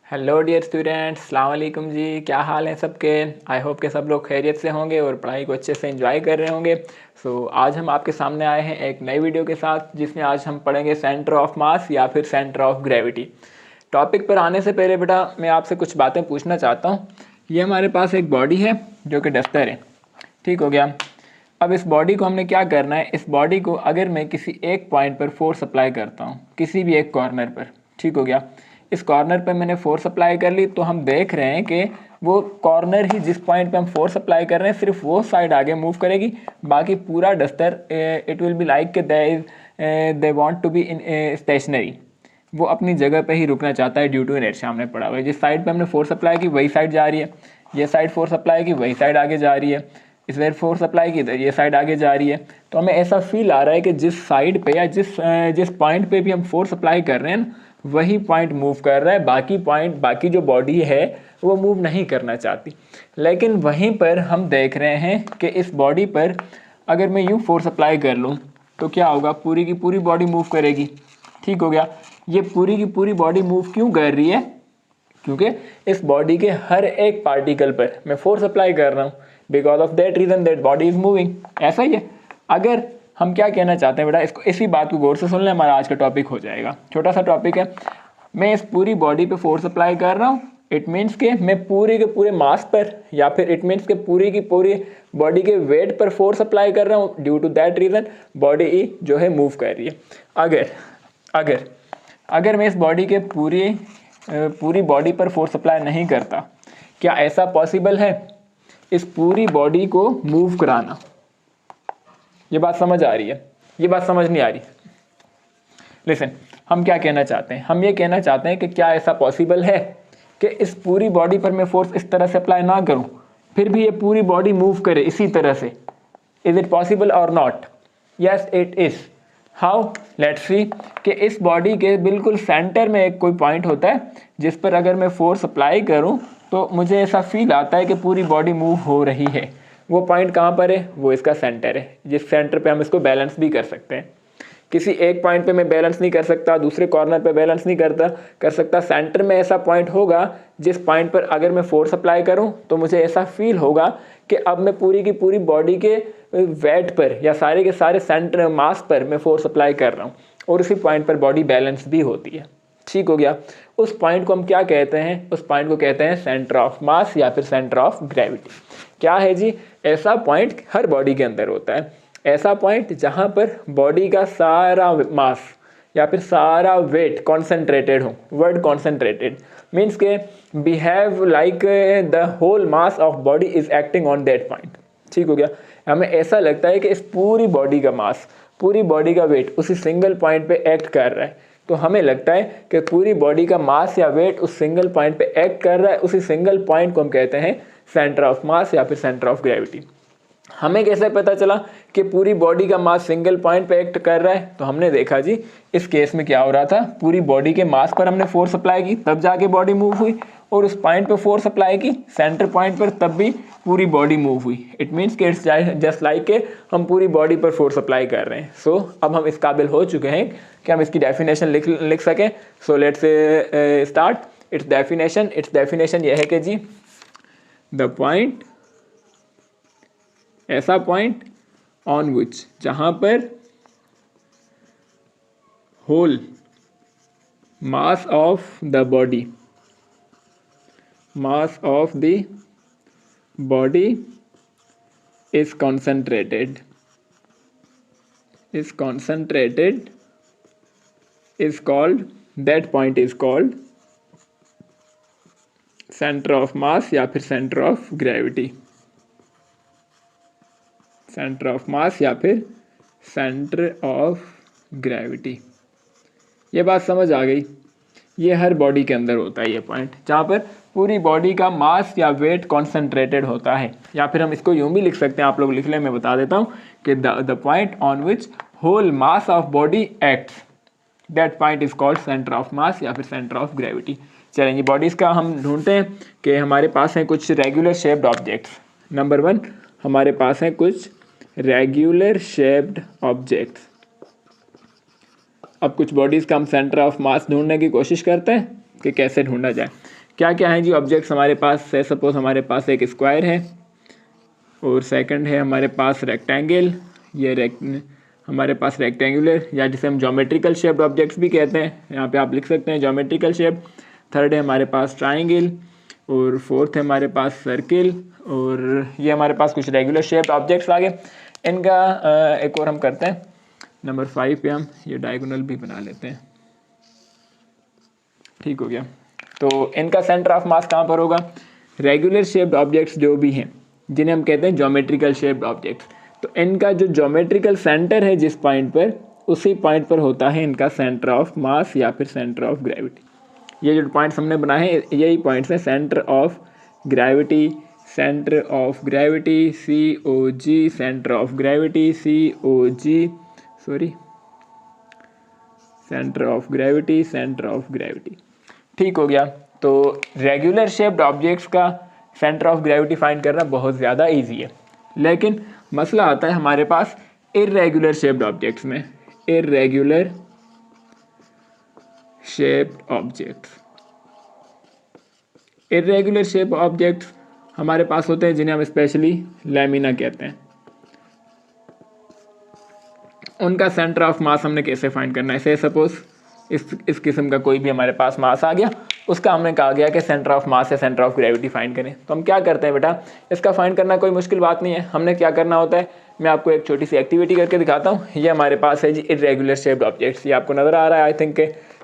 Hello dear students, अस्सलाम वालेकुम जी। क्या हाल है सबके। आई होप के सब लोग खैरियत से होंगे और पढ़ाई को अच्छे से एंजॉय कर रहे होंगे। आज हम आपके सामने आए हैं एक नई वीडियो के साथ, जिसमें आज हम पढ़ेंगे सेंटर ऑफ मास या फिर सेंटर ऑफ ग्रेविटी। टॉपिक पर आने से पहले बेटा मैं आपसे कुछ बातें पूछना चाहता हूँ। ये हमारे पास एक बॉडी है जो कि डस्टर है, ठीक हो गया। अब इस बॉडी को हमने क्या करना है, इस बॉडी को अगर मैं किसी एक पॉइंट पर फोर्स अप्लाई करता हूँ, किसी भी एक कॉर्नर पर, ठीक हो गया। इस कॉर्नर पर मैंने फोर्स अप्लाई कर ली, तो हम देख रहे हैं कि वो कॉर्नर ही जिस पॉइंट पे हम फोर्स अप्लाई कर रहे हैं सिर्फ वो साइड आगे मूव करेगी, बाकी पूरा duster it will be like they want to be in stationary. वो अपनी जगह पे ही रुकना चाहता है ड्यू टू इनर्शिया। हमने पढ़ा हुआ है जिस साइड पे हमने फोर्स अप्लाई की वही साइड जा रही है, ये साइड फोर्स अप्लाई की वही साइड आगे जा रही है, इस साइड फोर्स अप्लाई की तो ये साइड आगे जा रही है। तो हमें ऐसा फील आ रहा है कि जिस साइड पे या जिस पॉइंट पे भी हम फोर्स अप्लाई कर रहे हैं वही पॉइंट मूव कर रहा है, बाकी जो बॉडी है वो मूव नहीं करना चाहती। लेकिन वहीं पर हम देख रहे हैं कि इस बॉडी पर अगर मैं यूँ फोर्स अप्लाई कर लूँ तो क्या होगा, पूरी की पूरी बॉडी मूव करेगी, ठीक हो गया। ये पूरी की पूरी बॉडी मूव क्यों कर रही है, क्योंकि इस बॉडी के हर एक पार्टिकल पर मैं फोर्स अप्लाई कर रहा हूँ। Because of that reason that body is moving. ऐसा ही है। अगर हम क्या कहना चाहते हैं बेटा, इसको इसी बात को गौर से सुन लें, हमारा आज का टॉपिक हो जाएगा। छोटा सा टॉपिक है, मैं इस पूरी बॉडी पे फोर्स अप्लाई कर रहा हूँ, इट मीन्स के मैं पूरे के पूरे मास पर या फिर इट मीन्स के पूरी की पूरी बॉडी के वेट पर फोर्स अप्लाई कर रहा हूँ। Due to that reason body जो है मूव कर रही है। अगर अगर अगर मैं इस बॉडी के पूरी बॉडी पर फोर्स अप्लाई नहीं करता, क्या ऐसा पॉसिबल है इस पूरी बॉडी को मूव कराना? ये बात समझ आ रही है? ये बात समझ नहीं आ रही? लिसन, हम क्या कहना चाहते हैं, हम ये कहना चाहते हैं कि क्या ऐसा पॉसिबल है कि इस पूरी बॉडी पर मैं फोर्स इस तरह से अप्लाई ना करूं फिर भी ये पूरी बॉडी मूव करे इसी तरह से? इज इट पॉसिबल और not? Yes it is. How? Let's see कि इस बॉडी के बिल्कुल सेंटर में एक कोई पॉइंट होता है जिस पर अगर मैं फोर्स अप्लाई करूं तो मुझे ऐसा फील आता है कि पूरी बॉडी मूव हो रही है। वो पॉइंट कहाँ पर है? वो इसका सेंटर है, जिस सेंटर पे हम इसको बैलेंस भी कर सकते हैं। किसी एक पॉइंट पे मैं बैलेंस नहीं कर सकता, दूसरे कॉर्नर पे बैलेंस नहीं कर सकता। सेंटर में ऐसा पॉइंट होगा जिस पॉइंट पर अगर मैं फोर्स अप्लाई करूं तो मुझे ऐसा फील होगा कि अब मैं पूरी की पूरी बॉडी के वेट पर या सारे के सारे सेंटर मास पर मैं फोर्स अप्लाई कर रहा हूँ और उसी पॉइंट पर बॉडी बैलेंस भी होती है, ठीक हो गया। उस पॉइंट को हम क्या कहते हैं? उस पॉइंट को कहते हैं सेंटर ऑफ मास या फिर सेंटर ऑफ ग्रेविटी। क्या है जी? ऐसा पॉइंट हर बॉडी के अंदर होता है, ऐसा पॉइंट जहाँ पर बॉडी का सारा मास या फिर सारा वेट कॉन्सेंट्रेटेड हो। वर्ड कॉन्सेंट्रेटेड मीन्स के behave like the whole mass of body is acting on that point, ठीक हो गया। हमें ऐसा लगता है कि इस पूरी बॉडी का मास, पूरी बॉडी का वेट उसी सिंगल पॉइंट पे एक्ट कर रहा है। तो हमें लगता है कि पूरी बॉडी का मास या वेट उस सिंगल पॉइंट पे एक्ट कर रहा है। उसी सिंगल पॉइंट को हम कहते हैं सेंटर ऑफ मास या फिर सेंटर ऑफ ग्रेविटी। हमें कैसे पता चला कि पूरी बॉडी का मास सिंगल पॉइंट पे एक्ट कर रहा है? तो हमने देखा जी, इस केस में क्या हो रहा था, पूरी बॉडी के मास पर हमने फोर्स अप्लाई की तब जाके बॉडी मूव हुई, और उस पॉइंट पे फोर्स अप्लाई की सेंटर पॉइंट पर तब भी पूरी बॉडी मूव हुई। इट मीन्स कि इट्स जस्ट लाइक के हम पूरी बॉडी पर फोर्स अप्लाई कर रहे हैं। सो अब हम इस काबिल हो चुके हैं कि हम इसकी डेफिनेशन लिख सकें। So let's start its definition यह है कि जी द पॉइंट, ऐसा पॉइंट ऑन विच, जहां पर whole mass of the body is concentrated is called, that point is called center of mass या फिर center of gravity। Centre of mass या फिर सेंटर ऑफ ग्रेविटी। ये बात समझ आ गई? ये हर बॉडी के अंदर होता है ये पॉइंट, जहाँ पर पूरी बॉडी का मास या वेट कॉन्सेंट्रेटेड होता है। या फिर हम इसको यूँ भी लिख सकते हैं, आप लोग लिख लें, मैं बता देता हूँ कि the point on which whole mass of body acts, that point is called centre of mass या फिर सेंटर ऑफ ग्रेविटी। चलेंगे बॉडीज़ का हम ढूंढते हैं कि हमारे पास हैं कुछ रेगुलर शेप्ड ऑब्जेक्ट्स। नंबर 1 हमारे पास हैं कुछ रेगुलर शेप्ड ऑब्जेक्ट्स। अब कुछ बॉडीज़ का हम सेंटर ऑफ मास ढूंढने की कोशिश करते हैं। कि कैसे ढूंढा जाए। क्या क्या है जी ऑब्जेक्ट्स हमारे पास है। सपोज हमारे पास एक स्क्वायर है और सेकंड है हमारे पास रेक्टेंगल, ये हमारे पास रेक्टेंगुलर या जिसे हम ज्योमेट्रिकल शेप्ड ऑब्जेक्ट्स भी कहते हैं, यहाँ पे आप लिख सकते हैं ज्योमेट्रिकल शेप। थर्ड है हमारे पास ट्राइंगल और फोर्थ है हमारे पास सर्किल, और ये हमारे पास कुछ रेगुलर शेप्ड ऑब्जेक्ट्स आ गए। इनका एक और हम करते हैं नंबर 5 पे हम ये डायगोनल भी बना लेते हैं। ठीक हो गया। तो इनका सेंटर ऑफ मास कहाँ पर होगा। रेगुलर शेप्ड ऑब्जेक्ट्स जो भी हैं जिन्हें हम कहते हैं ज्योमेट्रिकल शेप्ड ऑब्जेक्ट्स, तो इनका जो ज्योमेट्रिकल सेंटर है जिस पॉइंट पर, उसी पॉइंट पर होता है इनका सेंटर ऑफ मास या फिर सेंटर ऑफ ग्रेविटी। ये जो पॉइंट्स हमने बनाए हैं यही पॉइंट्स हैं centre of gravity, centre of gravity COG, centre of gravity COG, sorry centre of gravity, centre of gravity. ठीक हो गया। तो रेगुलर शेप्ड ऑब्जेक्ट्स का सेंटर ऑफ ग्रेविटी फाइंड करना बहुत ज़्यादा इजी है, लेकिन मसला आता है हमारे पास इर्रेगुलर शेप्ड ऑब्जेक्ट्स में। Irregular shaped objects, irregular shape objects हमारे पास होते हैं जिन्हें हम स्पेशली लैमिना कहते हैं। उनका सेंटर ऑफ मास हमने कैसे फाइंड करना है। से सपोज इस किस्म का कोई भी हमारे पास मास आ गया, उसका हमने कहा गया कि सेंटर ऑफ मास या सेंटर ऑफ ग्रेविटी फाइंड करें। तो हम क्या करते हैं बेटा, इसका फाइंड करना कोई मुश्किल बात नहीं है। हमने क्या करना होता है, मैं आपको एक छोटी सी एक्टिविटी करके दिखाता हूँ। ये हमारे पास है जी इर्रेगुलर शेप्ड ऑब्जेक्ट्स, ये आपको नज़र आ रहा है आई थिंक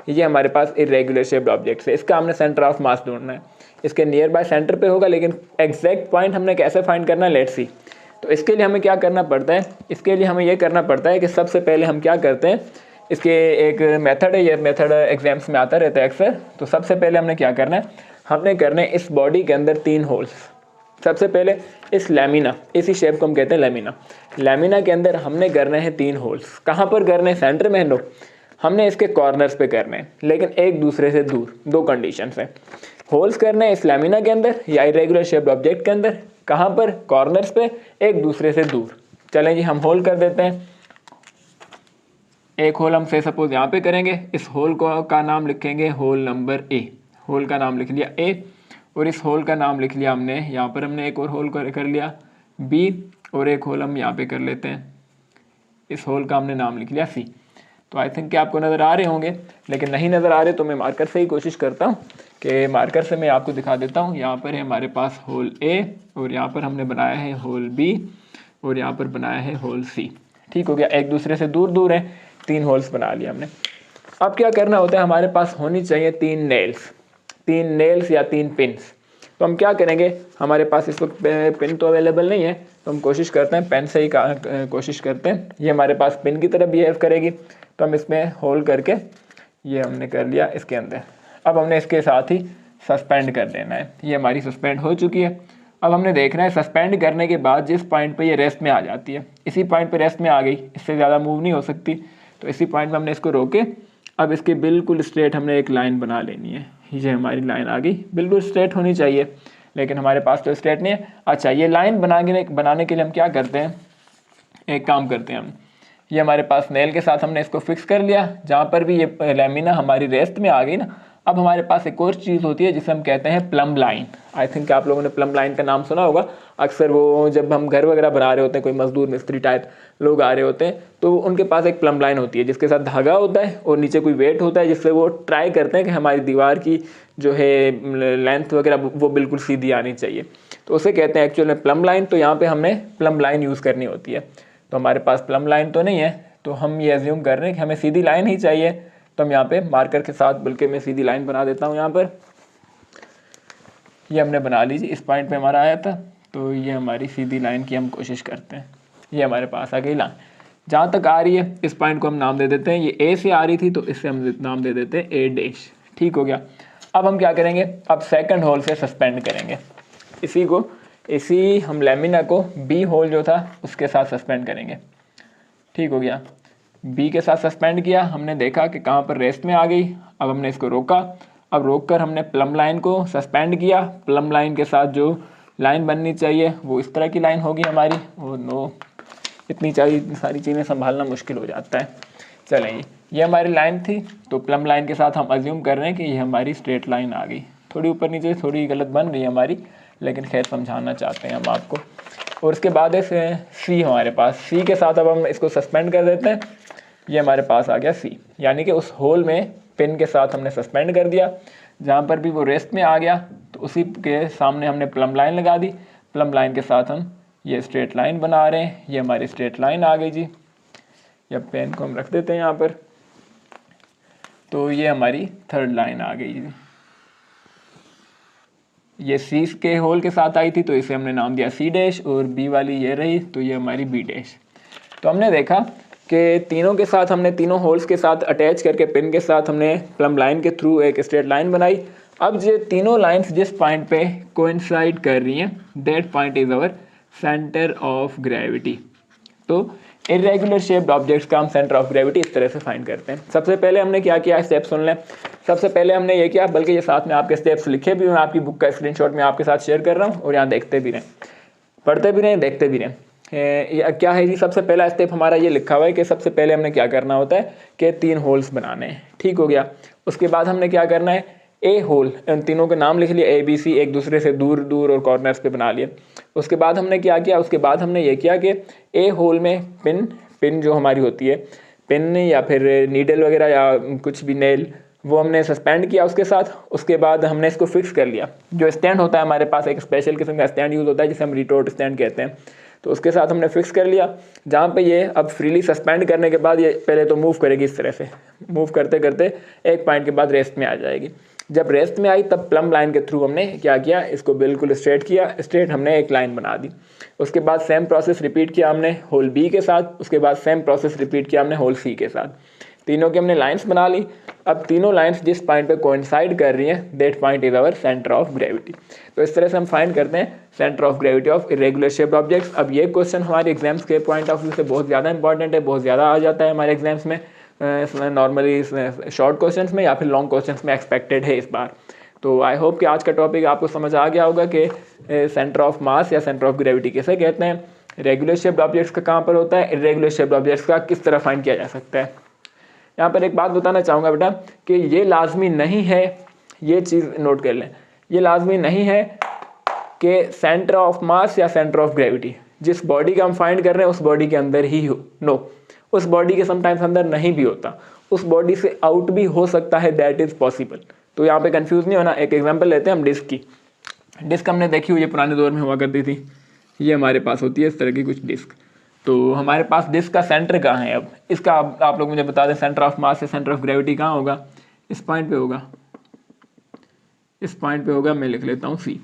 ये हमारे पास इर्रेगुलर शेप्ड ऑब्जेक्ट्स है। इसका हमने सेंटर ऑफ मास ढूंढना है, इसके नियर बाय सेंटर पे होगा, लेकिन एग्जैक्ट पॉइंट हमने कैसे फाइंड करना है लेट्स सी। तो इसके लिए हमें क्या करना पड़ता है, इसके लिए हमें ये करना पड़ता है कि सबसे पहले हम क्या करते हैं, इसके एक मेथड है, ये मेथड एग्जाम्स में आता रहता है अक्सर। तो सबसे पहले हमने क्या करना है, हमने करना है इस बॉडी के अंदर 3 होल्स। सबसे पहले इस लैमिना, इसी शेप को हम कहते हैं लैमिना, लैमिना के अंदर हमने करने हैं 3 होल्स। कहाँ पर करने हैं, सेंटर में लो, हमने इसके कॉर्नर्स पे करने हैं, लेकिन एक दूसरे से दूर। 2 कंडीशंस हैं, होल्स करने हैं इस लैमिना के अंदर या इरेगुलर शेप्ड ऑब्जेक्ट के अंदर। कहाँ पर, कॉर्नर्स पे, एक दूसरे से दूर। चलें जी हम होल कर देते हैं। एक होल हम से सपोज यहाँ पे करेंगे, इस होल को का नाम लिखेंगे होल नंबर A। होल का नाम लिख लिया A, और इस होल का नाम लिख लिया हमने, यहाँ पर हमने एक और होल कर लिया B, और एक होल हम यहाँ पे कर लेते हैं, इस होल का हमने नाम लिख लिया C। तो आई थिंक कि आपको नज़र आ रहे होंगे, लेकिन नहीं नज़र आ रहे तो मैं मार्कर से ही कोशिश करता हूँ कि मार्कर से मैं आपको दिखा देता हूँ। यहाँ पर है हमारे पास होल A, और यहाँ पर हमने बनाया है होल B, और यहाँ पर बनाया है होल C। ठीक हो गया, एक दूसरे से दूर दूर है, 3 होल्स बना लिया हमने। अब क्या करना होता है, हमारे पास होनी चाहिए 3 नेल्स या 3 पिन्स। तो हम क्या करेंगे, हमारे पास इस वक्त पिन तो अवेलेबल नहीं है, तो हम कोशिश करते हैं पेन से ही कोशिश करते हैं। ये हमारे पास पिन की तरह बिहेव करेगी, तो हम इसमें होल करके ये हमने कर लिया इसके अंदर। अब हमने इसके साथ ही सस्पेंड कर देना है। ये हमारी सस्पेंड हो चुकी है। अब हमने देखना है सस्पेंड करने के बाद जिस पॉइंट पे ये रेस्ट में आ जाती है, इसी पॉइंट पे रेस्ट में आ गई, इससे ज़्यादा मूव नहीं हो सकती। तो इसी पॉइंट में हमने इसको रोके, अब इसके बिल्कुल स्ट्रेट हमने एक लाइन बना लेनी है। ये हमारी लाइन आ गई, बिल्कुल स्ट्रेट होनी चाहिए, लेकिन हमारे पास तो स्ट्रेट नहीं है। अच्छा, ये लाइन बनाने के लिए हम क्या करते हैं, एक काम करते हैं हम, ये हमारे पास नेल के साथ हमने इसको फिक्स कर लिया। जहाँ पर भी ये लैमिना हमारी रेस्ट में आ गई ना, अब हमारे पास एक और चीज़ होती है जिसे हम कहते हैं प्लम लाइन। आई थिंक आप लोगों ने प्लम लाइन का नाम सुना होगा। अक्सर वो जब हम घर वगैरह बना रहे होते हैं, कोई मजदूर मिस्त्री टाइप लोग आ रहे होते हैं, तो उनके पास एक प्लम लाइन होती है जिसके साथ धागा होता है और नीचे कोई वेट होता है, जिससे वो ट्राई करते हैं कि हमारी दीवार की जो है लेंथ वगैरह वो बिल्कुल सीधी आनी चाहिए। तो उसे कहते हैं एक्चुअल में प्लम लाइन। तो यहाँ पर हमने प्लम लाइन यूज़ करनी होती है। तो हमारे पास प्लम लाइन तो नहीं है, तो हम ये एज्यूम कर रहे हैं कि हमें सीधी लाइन ही चाहिए। तो हम यहाँ पे मार्कर के साथ बल्कि मैं सीधी लाइन बना देता हूँ। यहाँ पर ये हमने बना लीजिए, इस पॉइंट पे हमारा आया था, तो ये हमारी सीधी लाइन की हम कोशिश करते हैं। ये हमारे पास आ गई लाइन, जहाँ तक आ रही है इस पॉइंट को हम नाम दे देते हैं। ये ए से आ रही थी तो इससे हम नाम दे देते हैं ए डैश। ठीक हो गया। अब हम क्या करेंगे, अब सेकंड होल से सस्पेंड करेंगे इसी हम लैमिना को बी होल जो था उसके साथ सस्पेंड करेंगे। ठीक हो गया, बी के साथ सस्पेंड किया, हमने देखा कि कहाँ पर रेस्ट में आ गई। अब हमने इसको रोका, अब रोक कर हमने प्लम लाइन को सस्पेंड किया। प्लम लाइन के साथ जो लाइन बननी चाहिए वो इस तरह की लाइन होगी हमारी। और नो, इतनी सारी चीज़ें संभालना मुश्किल हो जाता है। चलें, ये हमारी लाइन थी, तो प्लम लाइन के साथ हम अज्यूम कर रहे हैं कि ये हमारी स्ट्रेट लाइन आ गई। थोड़ी ऊपर नीचे थोड़ी गलत बन रही है हमारी, लेकिन खैर समझाना चाहते हैं हम आपको। और उसके बाद है सी हमारे पास। सी के साथ अब हम इसको सस्पेंड कर देते हैं। ये हमारे पास आ गया सी, यानी कि उस होल में पिन के साथ हमने सस्पेंड कर दिया। जहाँ पर भी वो रेस्ट में आ गया तो उसी के सामने हमने प्लम लाइन लगा दी। प्लम लाइन के साथ हम ये स्ट्रेट लाइन बना रहे हैं। ये हमारी स्ट्रेट लाइन आ गई जी। या पेन को हम रख देते हैं यहाँ पर। तो ये हमारी थर्ड लाइन आ गई जी। ये सी के होल के साथ आई थी तो इसे हमने नाम दिया सी डैश, और बी वाली ये रही तो ये हमारी बी डैश। तो हमने देखा कि तीनों के साथ हमने तीनों होल्स के साथ अटैच करके पिन के साथ हमने प्लम लाइन के थ्रू एक स्ट्रेट लाइन बनाई। अब ये तीनों लाइंस जिस पॉइंट पे कोइंसाइड कर रही हैं, that point is our centre of gravity. तो इरेगुलर शेप्ड ऑब्जेक्ट्स का हम सेंटर ऑफ ग्रेविटी इस तरह से फाइंड करते हैं। सबसे पहले हमने क्या किया, स्टेप सुन लें। सबसे पहले हमने ये किया, बल्कि ये साथ में आपके स्टेप्स लिखे भी, मैं आपकी बुक का स्क्रीनशॉट में आपके साथ शेयर कर रहा हूँ, और यहाँ देखते भी रहें, पढ़ते भी रहें, देखते भी रहें। क्या है जी, सबसे पहला स्टेप हमारा ये लिखा हुआ है कि सबसे पहले हमने क्या करना होता है कि 3 होल्स बनाने हैं। ठीक हो गया। उसके बाद हमने क्या करना है, ए होल, इन तीनों के नाम लिख लिए, ए बी सी, एक दूसरे से दूर दूर और कॉर्नर्स पे बना लिए। उसके बाद हमने क्या किया, उसके बाद हमने ये किया कि ए होल में पिन जो हमारी होती है, पिन या फिर नीडल वगैरह या कुछ भी नेल, वो हमने सस्पेंड किया उसके साथ। उसके बाद हमने इसको फिक्स कर लिया। जो स्टैंड होता है हमारे पास, एक स्पेशल किस्म का स्टैंड यूज़ होता है जिसे हम रिटोर्ट स्टैंड कहते हैं, तो उसके साथ हमने फिक्स कर लिया। जहाँ पे ये अब फ्रीली सस्पेंड करने के बाद ये पहले तो मूव करेगी, इस तरह से मूव करते करते एक पॉइंट के बाद रेस्ट में आ जाएगी। जब रेस्ट में आई तब प्लम लाइन के थ्रू हमने क्या किया, इसको बिल्कुल स्ट्रेट किया। स्ट्रेट हमने एक लाइन बना दी। उसके बाद सेम प्रोसेस रिपीट किया हमने होल बी के साथ। उसके बाद सेम प्रोसेस रिपीट किया हमने होल सी के साथ। तीनों की हमने लाइंस बना ली। अब तीनों लाइंस जिस पॉइंट पे कोइंसाइड कर रही हैं, that point is our centre of gravity. तो इस तरह से हम फाइंड करते हैं centre of gravity of irregular shaped objects. अब ये क्वेश्चन हमारे एग्जाम्स के पॉइंट ऑफ व्यू से बहुत ज़्यादा इंपॉर्टेंट है, बहुत ज़्यादा आ जाता है हमारे एग्जाम्स में, नॉर्मली शॉर्ट क्वेश्चंस में या फिर लॉन्ग क्वेश्चंस में एक्सपेक्टेड है इस बार। तो आई होप कि आज का टॉपिक आपको समझ आ गया होगा कि सेंटर ऑफ मास या सेंटर ऑफ ग्रेविटी किसे कहते हैं, रेगुलर शेप्ड ऑब्जेक्ट्स का कहाँ पर होता है, इरेगुलर शेप्ड ऑब्जेक्ट्स का किस तरह फाइंड किया जा सकता है। यहाँ पर एक बात बताना चाहूँगा बेटा कि ये लाजमी नहीं है, ये चीज़ नोट कर लें, ये लाजमी नहीं है कि सेंटर ऑफ मास या सेंटर ऑफ ग्रेविटी जिस बॉडी का हम फाइंड कर रहे हैं उस बॉडी के अंदर ही हो। नो, उस बॉडी के समटाइम्स अंदर नहीं भी होता, उस बॉडी से आउट भी हो सकता है, दैट इज़ पॉसिबल। तो यहाँ पे कंफ्यूज नहीं होना। एक एग्जांपल लेते हैं हम डिस्क की। डिस्क हमने देखी हुई है, पुराने दौर में हुआ करती थी, ये हमारे पास होती है इस तरह की कुछ डिस्क। तो हमारे पास डिस्क का सेंटर कहाँ है, अब इसका आप लोग मुझे बता दें, सेंटर ऑफ मास या सेंटर ऑफ ग्रेविटी कहाँ होगा, इस पॉइंट पे होगा, इस पॉइंट पे होगा। मैं लिख लेता हूँ सी।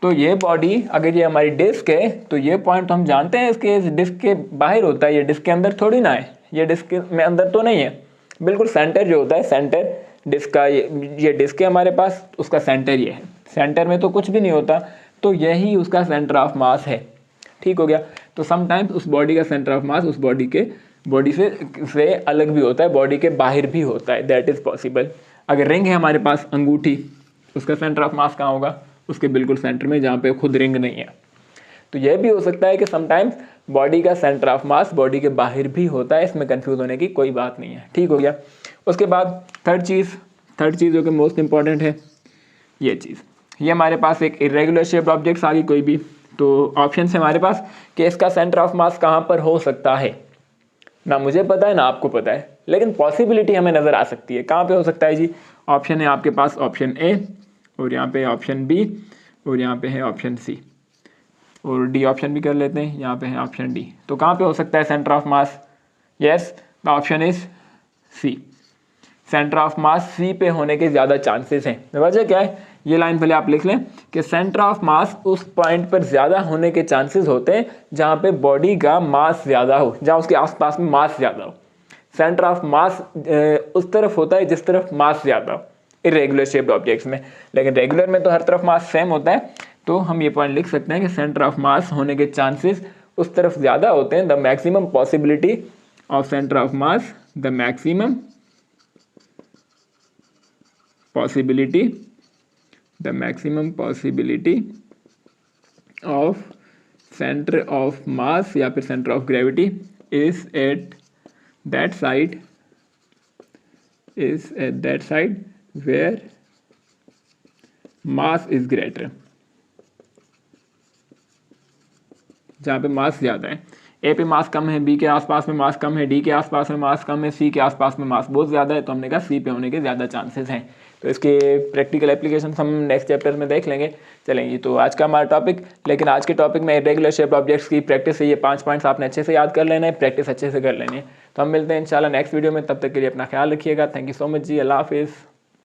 तो ये बॉडी अगर ये हमारी डिस्क है तो ये पॉइंट तो हम जानते हैं इसके डिस्क के बाहर होता है, ये डिस्क के अंदर थोड़ी ना है, ये डिस्क में अंदर तो नहीं है, बिल्कुल सेंटर जो होता है, सेंटर डिस्क का, ये डिस्क है हमारे पास, उसका सेंटर ये है। सेंटर में तो कुछ भी नहीं होता, तो यही उसका सेंटर ऑफ मास है। ठीक हो गया। तो समटाइम्स उस बॉडी का सेंटर ऑफ मास उस बॉडी से अलग भी होता है, बॉडी के बाहर भी होता है, दैट इज़ पॉसिबल। अगर रिंग है हमारे पास, अंगूठी, उसका सेंटर ऑफ मास कहाँ होगा, उसके बिल्कुल सेंटर में, जहाँ पे खुद रिंग नहीं है। तो यह भी हो सकता है कि समटाइम्स बॉडी का सेंटर ऑफ मास बॉडी के बाहर भी होता है, इसमें कंफ्यूज होने की कोई बात नहीं है। ठीक हो गया। उसके बाद थर्ड चीज़ जो कि मोस्ट इंपॉर्टेंट है, ये चीज़, ये हमारे पास एक इरेगुलर शेप्ड ऑब्जेक्ट्स आ गई कोई भी, तो ऑप्शन है हमारे पास कि इसका सेंटर ऑफ मास कहाँ पर हो सकता है। ना मुझे पता है ना आपको पता है, लेकिन पॉसिबिलिटी हमें नज़र आ सकती है। कहाँ पे हो सकता है जी, ऑप्शन है आपके पास ऑप्शन ए, और यहाँ पे ऑप्शन बी, और यहाँ पे है ऑप्शन सी, और डी ऑप्शन भी कर लेते हैं, यहाँ पे है ऑप्शन डी। तो कहाँ पे हो सकता है centre of mass, yes the option is C. Centre of mass C पे होने के ज़्यादा चांसेस हैं। वजह क्या है, ये लाइन पहले आप लिख लें कि सेंटर ऑफ मास उस पॉइंट पर ज़्यादा होने के चांसेस होते हैं जहाँ पे बॉडी का मास ज़्यादा हो, जहाँ उसके आसपास में मास ज़्यादा हो। सेंटर ऑफ मास उस तरफ होता है जिस तरफ मास ज़्यादा हो इरेगुलर शेप्ड ऑब्जेक्ट्स में, लेकिन रेगुलर में तो हर तरफ मास सेम होता है। तो हम ये पॉइंट लिख सकते हैं कि सेंटर ऑफ मास होने के चांसेस उस तरफ ज़्यादा होते हैं। The maximum possibility of centre of mass, the maximum possibility of center of mass या फिर center of gravity is at that side is at that side where mass is greater, जहाँ पे मास ज़्यादा है। ए पे मास कम है, बी के आसपास में मास कम है, डी के आसपास में मास कम है, सी के आसपास में मास बहुत ज़्यादा है, तो हमने कहा सी पे होने के ज़्यादा चांसेस हैं। तो इसके प्रैक्टिकल एप्लीकेशन हम नेक्स्ट चैप्टर में देख लेंगे। चलेंगे, तो आज का हमारा टॉपिक, लेकिन आज के टॉपिक में इरेगुलर शेप्ड ऑब्जेक्ट्स की प्रैक्टिस है। ये 5 पॉइंट्स आपने अच्छे से याद कर लेना है, प्रैक्टिस अच्छे से कर लेनी है। तो हम मिलते हैं इंशाल्लाह नेक्स्ट वीडियो में, तब तक के लिए अपना ख्याल रखिएगा। थैंक यू सो मच जी, अल्लाह हाफिज़।